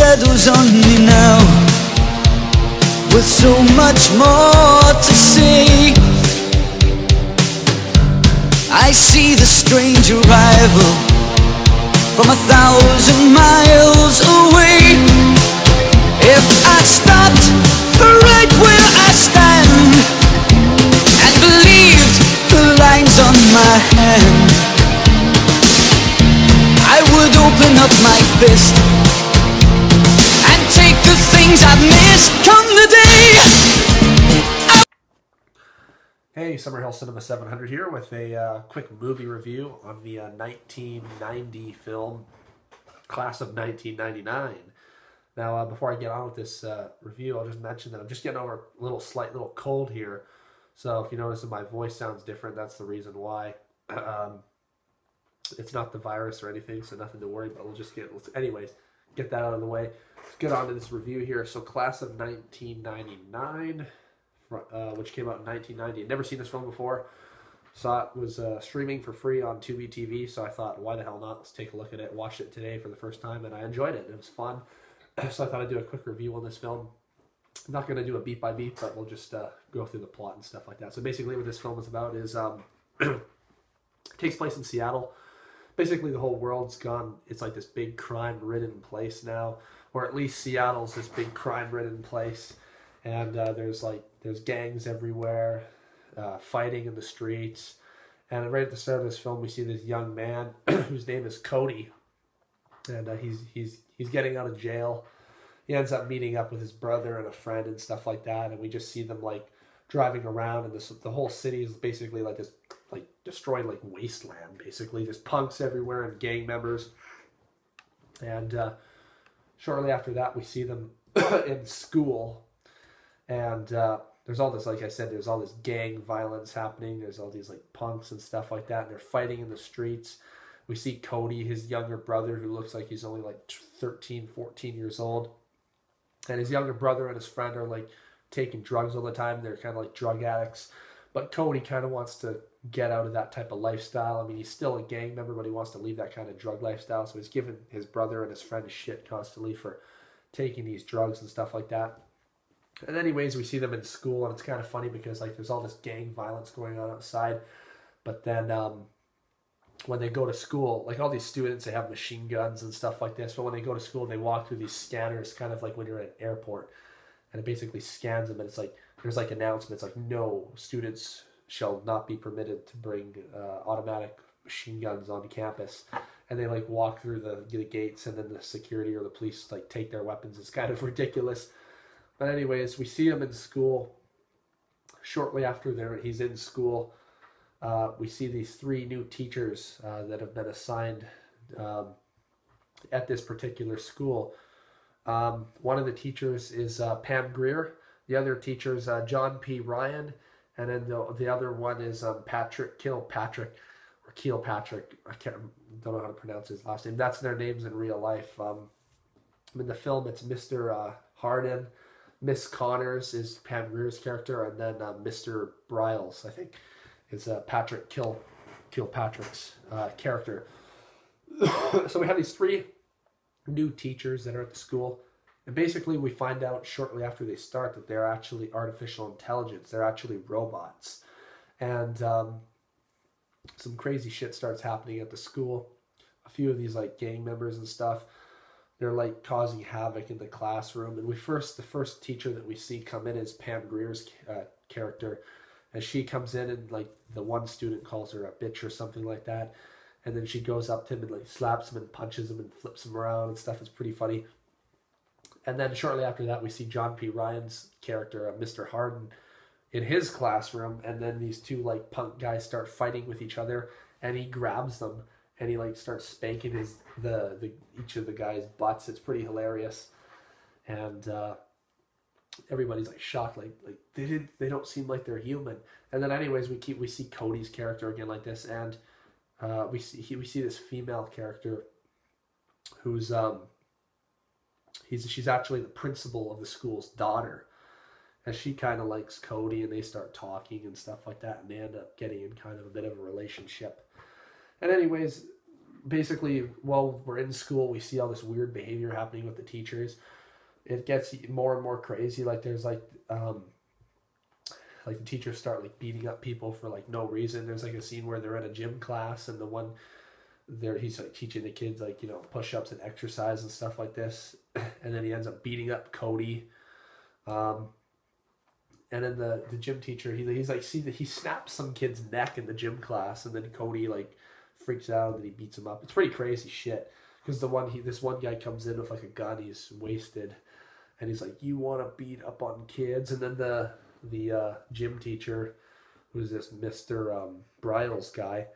shadows on me now, with so much more to say. I see the strange arrival from 1,000 miles away. If I stopped right where I stand and believed the lines on my hand, I would open up my fist and take the things I've missed come the day. Hey, Summerhill Cinema 700 here with a quick movie review on the 1990 film, Class of 1999. Now, before I get on with this review, I'll just mention that I'm just getting over a slight little cold here. So if you notice that my voice sounds different, that's the reason why. It's not the virus or anything, so nothing to worry about. Let's get that out of the way. Let's get on to this review here. So Class of 1999, which came out in 1990. I'd never seen this film before. Saw it was streaming for free on Tubi TV, so I thought, why the hell not? Let's take a look at it. Watched it today for the first time, and I enjoyed it. It was fun. So I thought I'd do a quick review on this film. I'm not going to do a beat by beat, but we'll just go through the plot and stuff like that. So basically what this film is about is, it takes place in Seattle. Basically the whole world's gone, it's like this big crime-ridden place now, or at least Seattle's this big crime-ridden place. And there's gangs everywhere, fighting in the streets. And right at the start of this film, we see this young man whose name is Cody. And he's getting out of jail. He ends up meeting up with his brother and a friend and stuff like that, and we just see them like driving around, and the whole city is basically like this destroyed wasteland, basically just punks everywhere and gang members. And shortly after that, we see them in school, and there's all this, like I said, there's all this gang violence happening. There's all these punks and stuff like that, and they're fighting in the streets. We see Cody, his younger brother, who looks like he's only 13, 14 years old. And his younger brother and his friend are taking drugs all the time. They're kind of drug addicts. But Cody kind of wants to get out of that type of lifestyle. I mean, he's still a gang member, but he wants to leave that kind of drug lifestyle. So he's giving his brother and his friend shit constantly for taking these drugs and stuff like that. And anyways, we see them in school, and it's kind of funny because there's all this gang violence going on outside. But then when they go to school, all these students, they have machine guns and stuff like this, but when they go to school, they walk through these scanners, kind of like when you're at an airport, and it basically scans them, and it's there's announcements no students shall not be permitted to bring automatic machine guns on campus. And they walk through the gates, and then the security or the police take their weapons. It's kind of ridiculous. But anyways, we see him in school. Shortly after he's in school, we see these 3 new teachers that have been assigned at this particular school. One of the teachers is Pam Grier. The other teacher is John P. Ryan. And then the other one is Patrick Kilpatrick. I don't know how to pronounce his last name. That's their names in real life. In the film, it's Mr. Hardin. Miss Connors is Pam Grier's character. And then Mr. Briles, I think, is Patrick Kilpatrick's character. So we have these 3 new teachers that are at the school, and basically we find out shortly after they start that they're actually artificial intelligence. They're actually robots, and some crazy shit starts happening at the school. A few of these gang members and stuff, they're causing havoc in the classroom. And the first teacher that we see come in is Pam Grier's character. And she comes in, and the one student calls her a bitch or something like that. And then she goes up to him and slaps him and punches him and flips him around and stuff. It's pretty funny. And then shortly after that, we see John P. Ryan's character, Mr. Hardin, in his classroom. And then these 2 punk guys start fighting with each other, and he grabs them and he starts spanking each of the guys' butts. It's pretty hilarious. And everybody's shocked, they don't seem like they're human. And then anyways, we see Cody's character again like this, and we see this female character who's she's actually the principal of the school's daughter, and she kind of likes Cody, and they start talking and stuff like that, and they end up getting in kind of a bit of a relationship. And anyways, basically, while we're in school, we see all this weird behavior happening with the teachers. It gets more and more crazy. Like there's like the teachers start like beating up people for like no reason. There's like a scene where they're in a gym class and the one there he's like teaching the kids like, you know, push-ups and exercise and stuff like this, and then he ends up beating up Cody. And then the gym teacher, he's like, see that he snaps some kid's neck in the gym class, and then Cody like freaks out and he beats him up. It's pretty crazy shit. Because this one guy comes in with like a gun, he's wasted, and he's like, "You want to beat up on kids?" And then the gym teacher, who's this Mr. Bridles guy,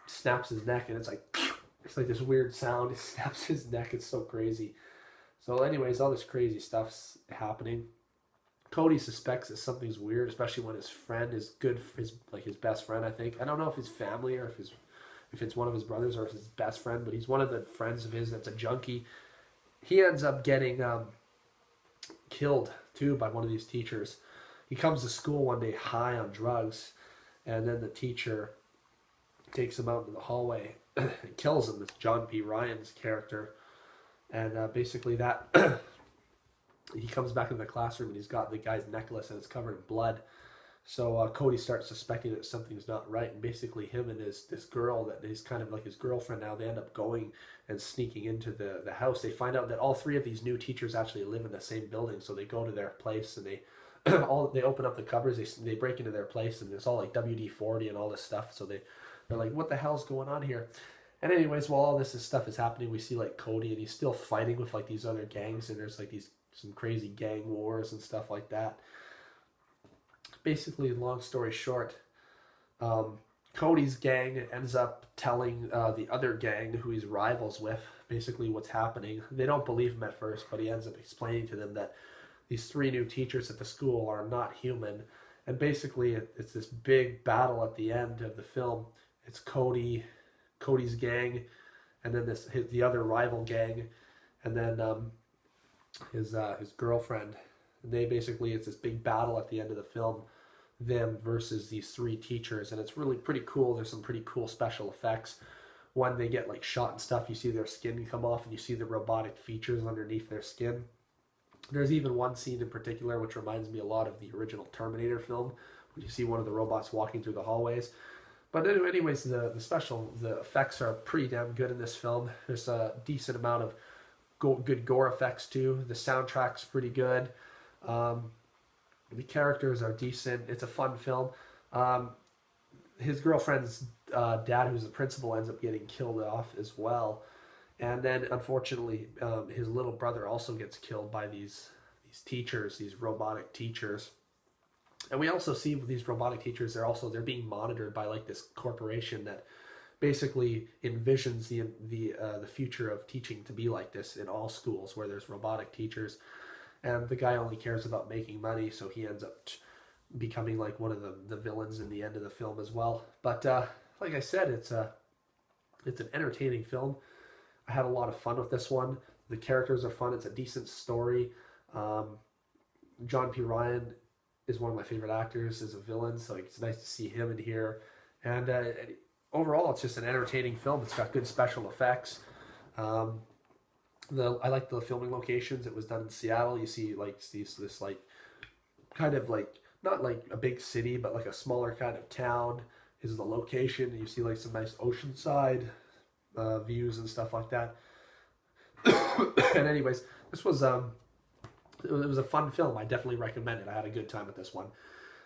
snaps his neck, and it's like this weird sound. He snaps his neck. It's so crazy. So anyways, all this crazy stuff's happening. Cody suspects that something's weird, especially when his friend is good, his best friend, I think. I don't know if his family or if it's one of his brothers or his best friend, but he's one of the friends of his that's a junkie. He ends up getting killed too by one of these teachers. He comes to school one day high on drugs, and then the teacher takes him out into the hallway and kills him. It's John P. Ryan's character. And basically that he comes back into the classroom and he's got the guy's necklace and it's covered in blood. So Cody starts suspecting that something's not right, and basically him and this girl that is kind of like his girlfriend now, they end up going and sneaking into the house. They find out that all three of these new teachers actually live in the same building, so they go to their place and they open up the cupboards, they break into their place, and it's all like WD-40 and all this stuff. So they're like, what the hell's going on here? And anyways, while all this stuff is happening, we see like Cody, and he's still fighting with like these other gangs, and there's like some crazy gang wars and stuff like that. Basically, long story short, Cody's gang ends up telling the other gang who he's rivals with basically what's happening. They don't believe him at first, but he ends up explaining to them that these three new teachers at the school are not human. And basically, it's this big battle at the end of the film. It's Cody's gang, and then the other rival gang, and then his girlfriend. And it's this big battle at the end of the film, them versus these three teachers, and it's really pretty cool. There's some pretty cool special effects. When they get like shot and stuff, you see their skin come off, and you see the robotic features underneath their skin. There's even one scene in particular which reminds me a lot of the original Terminator film, when you see one of the robots walking through the hallways. But anyways, the effects are pretty damn good in this film. There's a decent amount of good gore effects too. The soundtrack's pretty good. The characters are decent. It's a fun film. His girlfriend's dad, who's the principal, ends up getting killed off as well. And then, unfortunately, his little brother also gets killed by these teachers, these robotic teachers. And we also see with these robotic teachers, they're being monitored by like this corporation that basically envisions the future of teaching to be like this in all schools where there's robotic teachers. And the guy only cares about making money, so he ends up becoming like one of the villains in the end of the film as well. But like I said, it's an entertaining film. I had a lot of fun with this one. The characters are fun. It's a decent story. John P. Ryan is one of my favorite actors as a villain, so it's nice to see him in here. And overall, it's just an entertaining film. It's got good special effects. I like the filming locations. It was done in Seattle. You see like this like kind of like not like a big city, but like a smaller kind of town is the location. You see like some nice oceanside views and stuff like that. And anyways, this was it was a fun film. I definitely recommend it. I had a good time with this one.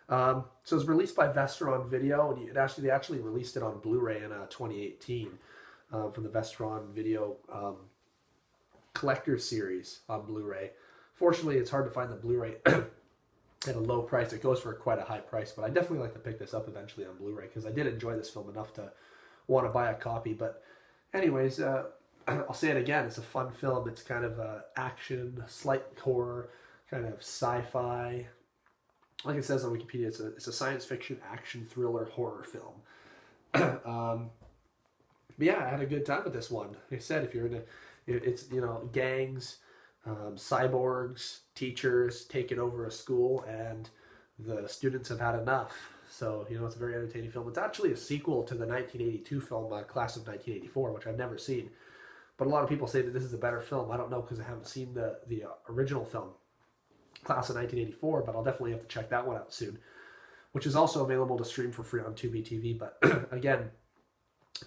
So it was released by Vestron Video, and they actually released it on Blu-ray in 2018 from the Vestron Video collector's series on Blu-ray. Fortunately, it's hard to find the Blu-ray at a low price. It goes for quite a high price, but I definitely like to pick this up eventually on Blu-ray because I did enjoy this film enough to want to buy a copy. But anyways, I'll say it again, it's a fun film. It's kind of action, slight horror, kind of sci-fi. Like it says on Wikipedia, it's a science fiction, action, thriller, horror film. But yeah, I had a good time with this one. Like I said, if you're into, it's, you know, gangs, cyborgs, teachers taking over a school, and the students have had enough. So, you know, it's a very entertaining film. It's actually a sequel to the 1982 film, Class of 1984, which I've never seen. But a lot of people say that this is a better film. I don't know because I haven't seen the original film, Class of 1984, but I'll definitely have to check that one out soon, which is also available to stream for free on Tubi TV. But again,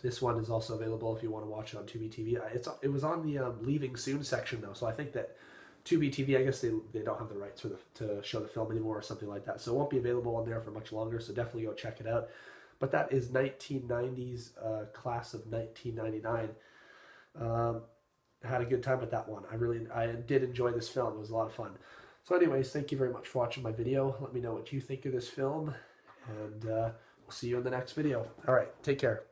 this one is also available if you want to watch it on Tubi TV. It was on the Leaving Soon section, though, so I think that Tubi TV, I guess they don't have the rights to show the film anymore or something like that. So it won't be available on there for much longer, so definitely go check it out. But that is 1990's Class of 1999. Had a good time with that one. I did enjoy this film. It was a lot of fun. So anyways, thank you very much for watching my video. Let me know what you think of this film, and we'll see you in the next video. All right, take care.